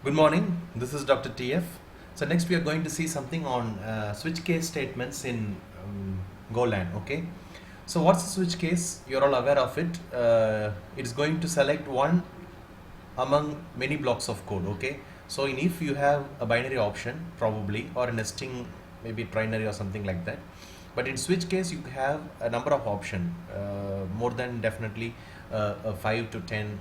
Good morning, this is Dr. TF. So next we are going to see something on switch case statements in GoLang, okay? So what's the switch case? You're all aware of it. It is going to select one among many blocks of code, okay? So if you have a binary option probably, or a nesting, maybe trinary or something like that, but in switch case you have a number of option, more than definitely 5 to 10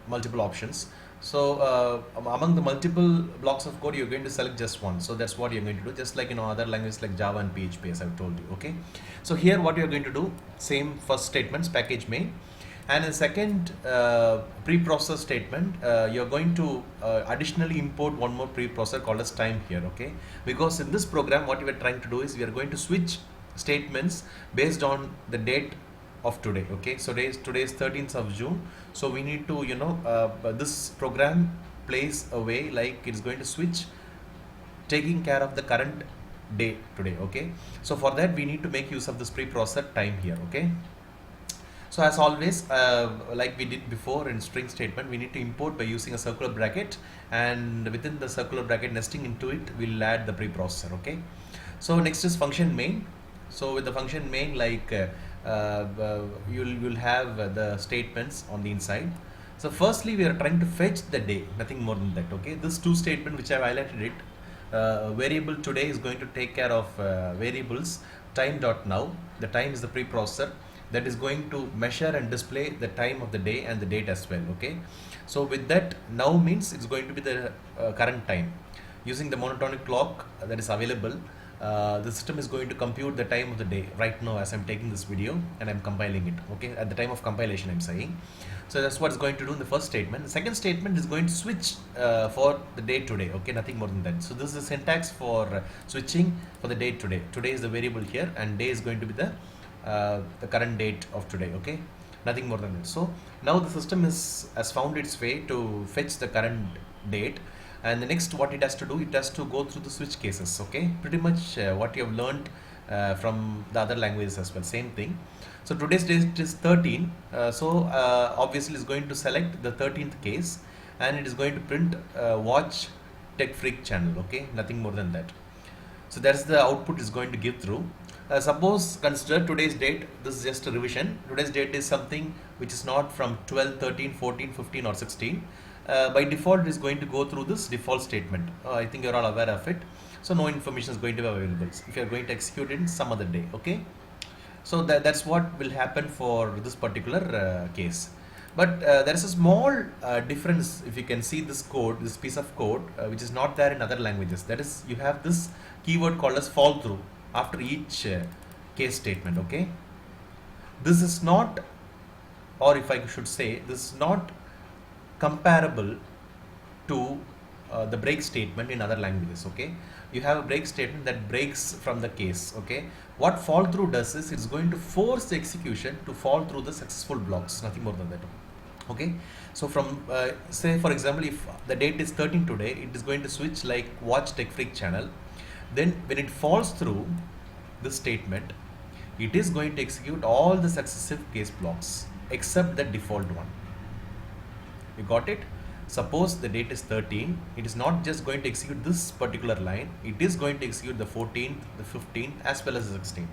multiple options. So among the multiple blocks of code, you're going to select just one. So that's what you're going to do, just like other languages like Java and PHP, as I've told you. Okay. So here, what you're going to do, same first statements, package main, and in second preprocess statement, you're going to additionally import one more preprocessor called as time here. Okay, because in this program, what we are trying to do is we are going to switch statements based on the date of today. Okay, so today is 13th of June, so we need to this program plays a way like it's going to switch taking care of the current day today. Okay, so for that we need to make use of this preprocessor time here. Okay, so as always, like we did before in string statement, we need to import by using a circular bracket, and within the circular bracket nesting into it, we'll add the preprocessor. Okay, so next is function main. So with the function main, like you'll have the statements on the inside. So firstly, we are trying to fetch the day, nothing more than that. Okay, this two statement which I've highlighted it, variable today is going to take care of variables time.now. The time is the preprocessor that is going to measure and display the time of the day and the date as well. Okay, so with that, now means it's going to be the current time using the monotonic clock that is available. The system is going to compute the time of the day right now as I'm taking this video and I'm compiling it. Okay, at the time of compilation I'm saying. So that's what it's going to do in the first statement. The second statement is going to switch for the date today. Okay, nothing more than that. So this is the syntax for switching for the date today. Today is the variable here, and day is going to be the current date of today. Okay, nothing more than that. So now the system has found its way to fetch the current date, and the next what it has to do, it has to go through the switch cases. Okay, pretty much what you have learned from the other languages as well, same thing. So today's date is 13, obviously it's going to select the 13th case, and it is going to print watch tech freak channel. Okay, nothing more than that. So that's the output is going to give through. Suppose consider today's date, this is just a revision. Today's date is something which is not from 12, 13, 14, 15 or 16. By default it is going to go through this default statement. I think you're all aware of it. So no information is going to be available if you're going to execute it in some other day. Okay, so that's what will happen for this particular case. But there is a small difference. If you can see this code, this piece of code which is not there in other languages, that is, you have this keyword called as fall through after each case statement. Okay, this is not, or if I should say, this is not comparable to the break statement in other languages. Okay, you have a break statement that breaks from the case. Okay, what fall through does is it's going to force the execution to fall through the successful blocks, nothing more than that. Okay, so from say for example, if the date is 13 today, it is going to switch like watch tech freak channel. Then when it falls through this statement, it is going to execute all the successive case blocks except the default one. You got it? Suppose the date is 13, it is not just going to execute this particular line, it is going to execute the 14th, the 15th as well as the 16th.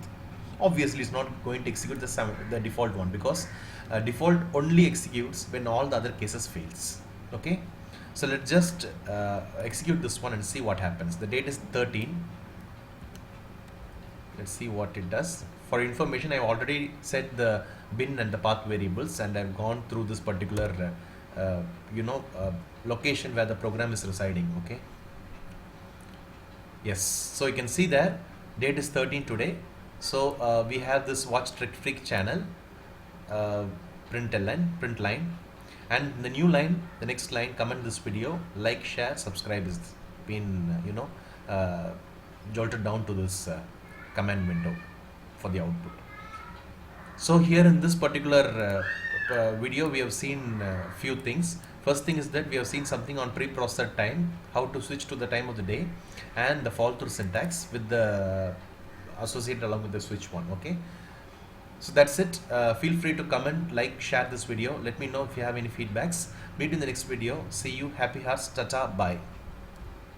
Obviously it's not going to execute the default one, because default only executes when all the other cases fails. Okay, so let's just execute this one and see what happens. The date is 13. Let's see what it does. For information, I've already set the bin and the path variables, and I've gone through this particular location where the program is residing. Okay, yes, so you can see there date is 13 today. So we have this watch tech freak channel, print line, and the new line, the next line, comment this video, like, share, subscribe is been jolted down to this command window for the output. So here in this particular video, we have seen few things. First thing is that we have seen something on preprocessor time, how to switch to the time of the day, and the fall through syntax with the associated along with the switch one. Okay, So that's it. Feel free to comment, like, share this video. Let me know if you have any feedbacks. Meet you in the next video. See you. Happy hearts. Tata. Bye.